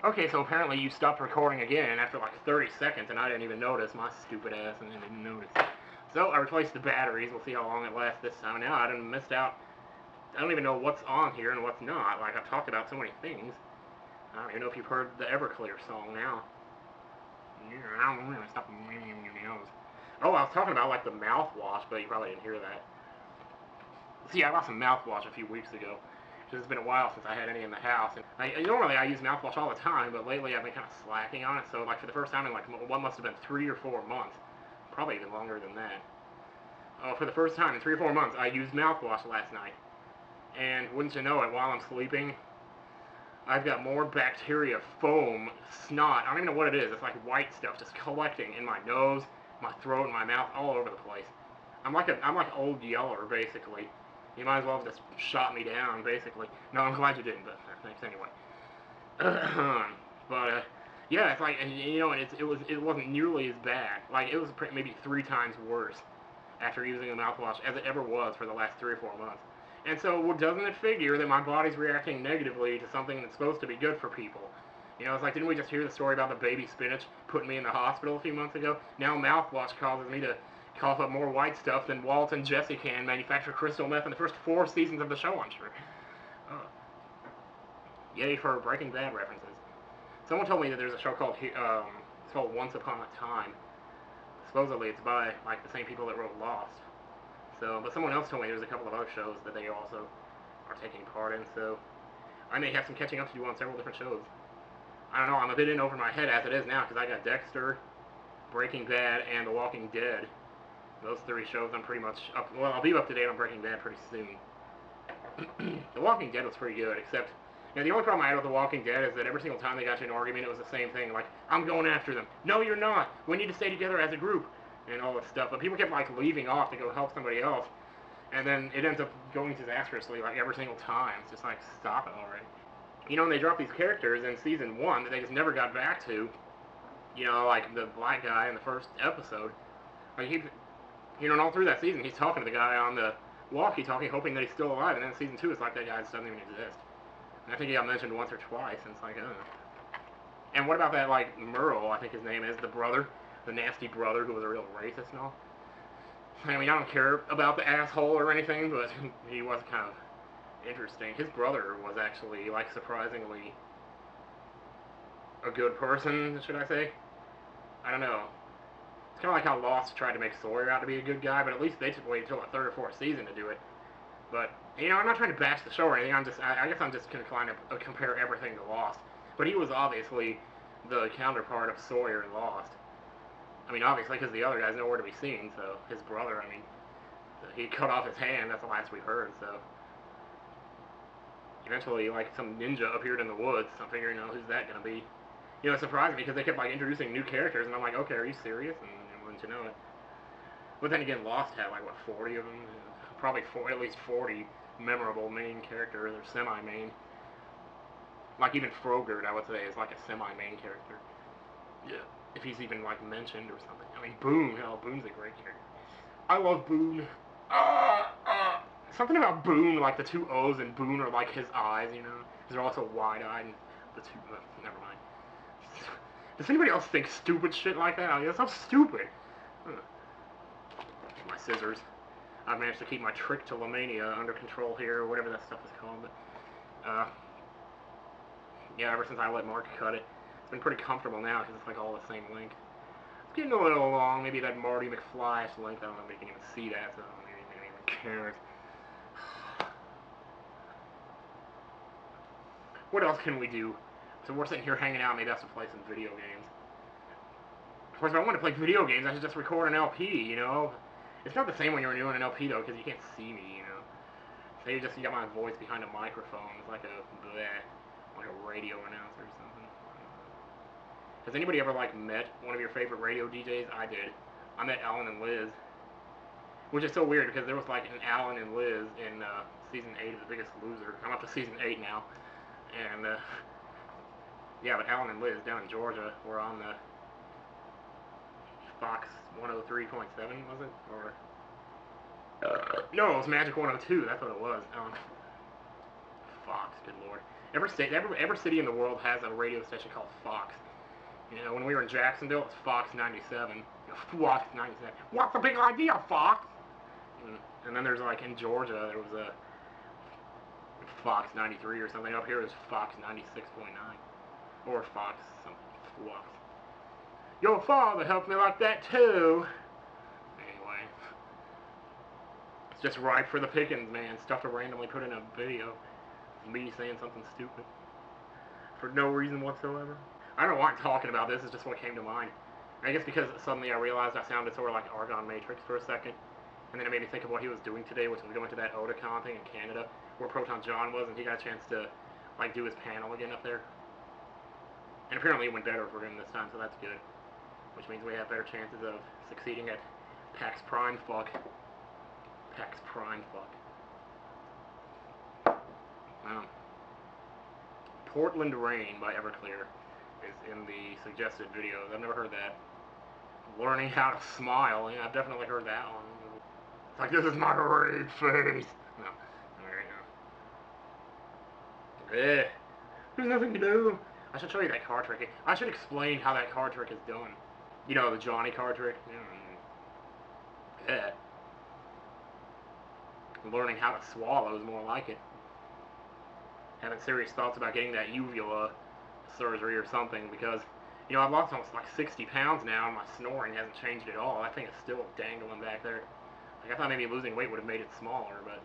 Okay, so apparently you stopped recording again after like 30 seconds, and I didn't even notice, my stupid ass, and I didn't notice. So I replaced the batteries. We'll see how long it lasts this time. Now I done missed out. I don't even know what's on here and what's not. Like, I've talked about so many things. I don't even know if you've heard the Everclear song now. Oh, I was talking about like the mouthwash, but you probably didn't hear that. See, I bought some mouthwash a few weeks ago. It's been a while since I had any in the house. And normally I use mouthwash all the time, but lately I've been kind of slacking on it. So like for the first time in like what must have been 3 or 4 months, probably even longer than that. For the first time in 3 or 4 months, I used mouthwash last night. And wouldn't you know it, while I'm sleeping, I've got more bacteria, foam, snot. I don't even know what it is. It's like white stuff just collecting in my nose, my throat, and my mouth, all over the place. I'm like old Yeller, basically. You might as well have just shot me down, basically. No, I'm glad you didn't, but thanks anyway. But yeah, it's like, you know, it wasn't nearly as bad. Like, it was maybe 3 times worse after using a mouthwash as it ever was for the last 3 or 4 months. And so, doesn't it figure that my body's reacting negatively to something that's supposed to be good for people? You know, it's like, didn't we just hear the story about the baby spinach putting me in the hospital a few months ago? Now mouthwash causes me to cough up more white stuff than Walt and Jesse can manufacture crystal meth in the first 4 seasons of the show, I'm sure. Yay for Breaking Bad references. Someone told me that there's a show called it's called Once Upon a Time. Supposedly it's by like the same people that wrote Lost. So, but someone else told me there's a couple of other shows that they also are taking part in. So I may have some catching up to do on several different shows. I don't know. I'm a bit in over my head as it is now because I got Dexter, Breaking Bad, and The Walking Dead. Those 3 shows I'm pretty much up. Well, I'll be up to date on Breaking Bad pretty soon. The Walking Dead was pretty good, except, you know, the only problem I had with The Walking Dead is that every single time they got into an argument, it was the same thing. Like, I'm going after them. No, you're not. We need to stay together as a group. And all this stuff. But people kept, like, leaving off to go help somebody else. And then it ends up going disastrously, like, every single time. It's just like, stop it already. You know, and they dropped these characters in season 1 that they just never got back to. You know, like the black guy in the first episode. Like, you know, and all through that season, he's talking to the guy on the walkie-talkie, hoping that he's still alive. And then season 2, it's like that guy just doesn't even exist. And I think he got mentioned once or twice, and it's like, And what about that, like, Merle, I think his name is, the brother? The nasty brother who was a real racist and all. I mean, I don't care about the asshole or anything, but he was kind of interesting. His brother was actually, like, surprisingly a good person, should I say? I don't know. It's kind of like how Lost tried to make Sawyer out to be a good guy, but at least they just waited until the 3rd or 4th season to do it. But, you know, I'm not trying to bash the show or anything. I guess I'm just inclined to compare everything to Lost. But he was obviously the counterpart of Sawyer in Lost. I mean, obviously, because the other guy's nowhere to be seen, so his brother, I mean, he cut off his hand, that's the last we've heard, so. Eventually, like, some ninja appeared in the woods, so I'm figuring, you know, who's that gonna be? You know, it surprised me, because they kept, like, introducing new characters, and I'm like, okay, are you serious? And wouldn't you know it. But then again, Lost had, like, what, 40 of them? Probably at least 40 memorable main characters, or semi-main. Like, even Frogurt, I would say, is, like, a semi-main character. Yeah. If he's even, like, mentioned or something. I mean, Boone, hell, Boone's a great character. I love Boone. Something about Boone, like the 2 O's in Boone are like his eyes, you know? They're also wide-eyed, and the 2, never mind. Does anybody else think stupid shit like that? I mean, that's so stupid. My scissors. I've managed to keep my trichotillomania under control here, or whatever that stuff is called, but, yeah, ever since I let Mark cut it, it's been pretty comfortable now, because it's like all the same length. It's getting a little long, maybe that Marty McFly length, I don't know if you can even see that, so maybe you don't even care. What else can we do? So we're sitting here hanging out, maybe I have to play some video games. Of course, if I want to play video games, I should just record an LP, you know? It's not the same when you're doing an LP, though, because you can't see me, you know? So you got my voice behind a microphone. It's like a radio announcer or something. Has anybody ever, like, met one of your favorite radio DJs? I did. I met Alan and Liz. Which is so weird, because there was, like, an Alan and Liz in Season 8 of The Biggest Loser. I'm up to Season 8 now. And, yeah, but Alan and Liz down in Georgia were on the Fox 103.7, was it? Or no, it was Magic 102, that's what it was. Fox, good lord. Every state, every city in the world has a radio station called Fox. You know, when we were in Jacksonville, it's Fox 97. You know, Fox 97. What's the big idea, Fox? And then there's like in Georgia, there was a Fox 93 or something. Up here is Fox 96.9 or Fox something. Fox. Your father helped me like that too. Anyway, it's just ripe for the pickings, man. Stuff to randomly put in a video. Me saying something stupid for no reason whatsoever. I don't know why I'm talking about this. It's just what came to mind. I guess because suddenly I realized I sounded sort of like Argon Matrix for a second. And then it made me think of what he was doing today, which was going to that Otakon thing in Canada, where Proton John was, and he got a chance to, like, do his panel again up there. And apparently it went better for him this time, so that's good. Which means we have better chances of succeeding at PAX Prime Fuck. PAX Prime Fuck. Portland Rain by Everclear is in the suggested videos. I've never heard that. Learning how to smile. Yeah, I've definitely heard that one. It's like, this is my rage face. No. Alright, no. There's nothing to do. I should show you that card trick. I should explain how that card trick is done. You know, the Johnny card trick? Yeah. Learning how to swallow is more like it. Having serious thoughts about getting that uvula surgery or something, because, you know, I've lost almost like 60 pounds now and my snoring hasn't changed at all. I think it's still dangling back there. Like, I thought maybe losing weight would have made it smaller, but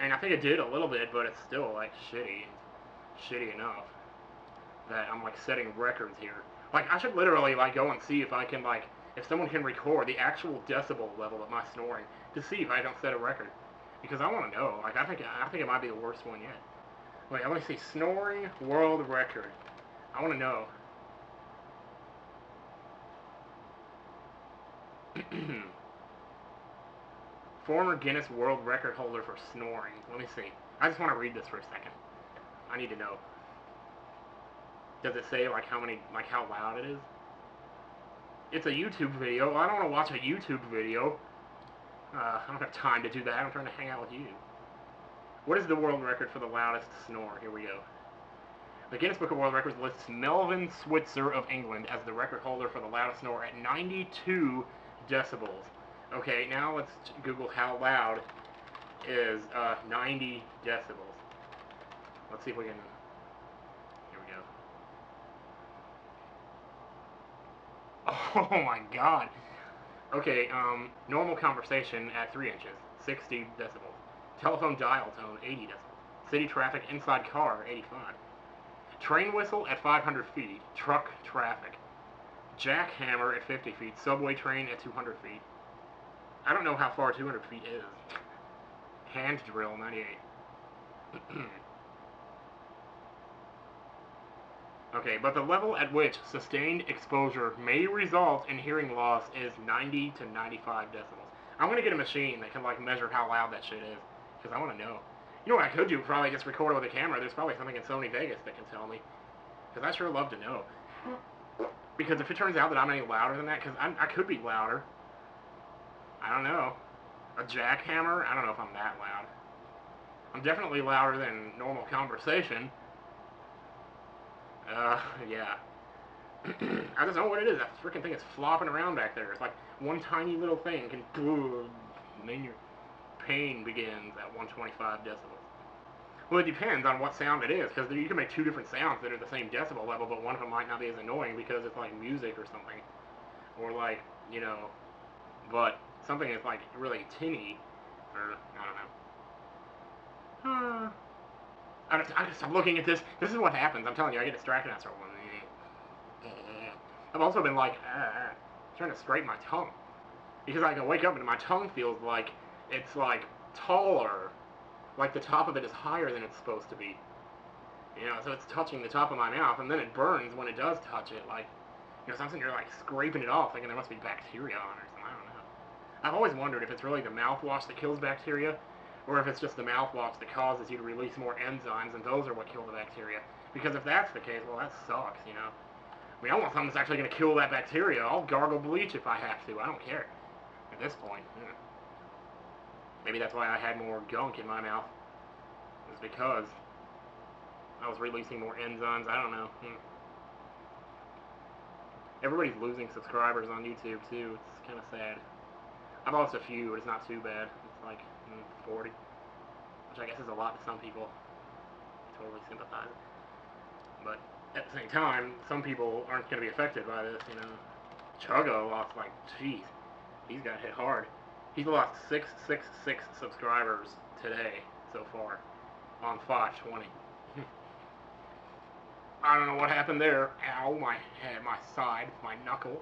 and I think it did a little bit, but it's still like shitty enough that I'm like setting records here. Like, I should literally like go and see if I can, like, if someone can record the actual decibel level of my snoring to see if I don't set a record, because I want to know. Like, I think it might be the worst one yet. Wait, let me see. Snoring world record. I want to know. Former Guinness World Record holder for snoring. Let me see. I just want to read this for a second. I need to know. Does it say like how loud it is? It's a YouTube video. I don't want to watch a YouTube video. I don't have time to do that. I'm trying to hang out with you. What is the world record for the loudest snore? Here we go. The Guinness Book of World Records lists Melvin Switzer of England as the record holder for the loudest snore at 92 decibels. Okay, now let's Google how loud is 90 decibels. Let's see if we can... Here we go. Oh my god. Okay, normal conversation at 3 inches, 60 decibels. Telephone dial tone, 80 decibels. City traffic inside car, 85. Train whistle at 500 feet. Truck traffic. Jackhammer at 50 feet. Subway train at 200 feet. I don't know how far 200 feet is. Hand drill, 98. Okay, but the level at which sustained exposure may result in hearing loss is 90 to 95 decibels. I'm going to get a machine that can, like, measure how loud that shit is, because I want to know. You know what I could do? Probably just record it with a camera. There's probably something in Sony Vegas that can tell me, because I sure love to know. Because if it turns out that I'm any louder than that, because I could be louder. I don't know. A jackhammer? I don't know if I'm that loud. I'm definitely louder than normal conversation. Yeah. I just don't know what it is. That freaking thing is flopping around back there. It's like one tiny little thing can... And then your pain begins at 125 decibels. Well, it depends on what sound it is, because you can make two different sounds that are the same decibel level, but one of them might not be as annoying because it's like music or something. Or like, you know, but something that's like really tinny, or I don't know. I gotta stop looking at this. This is what happens. I'm telling you, I get distracted and I start going. I've also been like trying to straighten my tongue, because I can wake up and my tongue feels like it's like taller, like the top of it is higher than it's supposed to be. You know, so it's touching the top of my mouth, and then it burns when it does touch it. Like, you know, something you're like scraping it off, thinking there must be bacteria on it or something. I don't know. I've always wondered if it's really the mouthwash that kills bacteria, or if it's just the mouthwash that causes you to release more enzymes, and those are what kill the bacteria. Because if that's the case, well, that sucks, you know. I mean, I want something that's actually going to kill that bacteria. I'll gargle bleach if I have to. I don't care. At this point, maybe that's why I had more gunk in my mouth. It's because I was releasing more enzymes. I don't know. Everybody's losing subscribers on YouTube too. It's kind of sad. I've lost a few, but it's not too bad. It's like 40, which I guess is a lot to some people. I totally sympathize. But at the same time, some people aren't going to be affected by this. You know, Chuggo lost like, jeez, he's got hit hard. He's lost 666 subscribers today so far on 520. I don't know what happened there. Ow, my head, my side, my knuckle.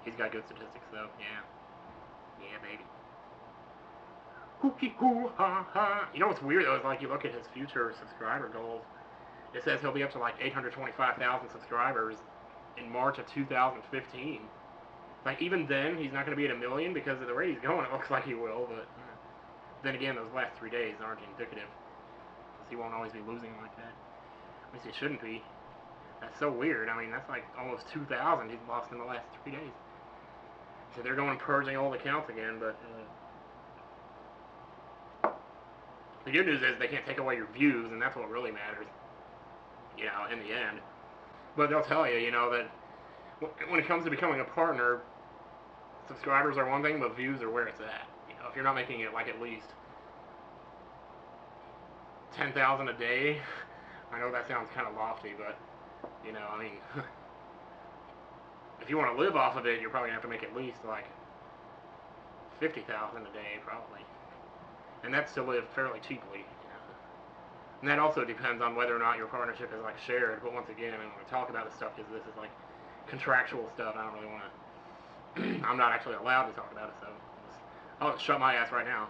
He's got good statistics though, yeah. Yeah, baby. Hookie hoo ha ha. You know what's weird though is like you look at his future subscriber goals. It says he'll be up to like 825,000 subscribers in March of 2015. Like even then, he's not going to be at 1 million because of the rate he's going. It looks like he will, but then again, those last 3 days aren't indicative because he won't always be losing like that. At least he shouldn't be. That's so weird. I mean, that's like almost 2,000 he's lost in the last 3 days. So they're going purging old accounts again, but the good news is they can't take away your views, and that's what really matters. You know, in the end. But they'll tell you, you know, that when it comes to becoming a partner, subscribers are one thing, but views are where it's at. You know, if you're not making it like at least 10,000 a day, I know that sounds kind of lofty, but you know, I mean, if you want to live off of it, you're probably gonna have to make at least like 50,000 a day, probably, and that's to live fairly cheaply. And that also depends on whether or not your partnership is like shared. But once again, I don't want to talk about this stuff because this is like contractual stuff. I don't really want to. I'm not actually allowed to talk about it, so I'll shut my ass right now.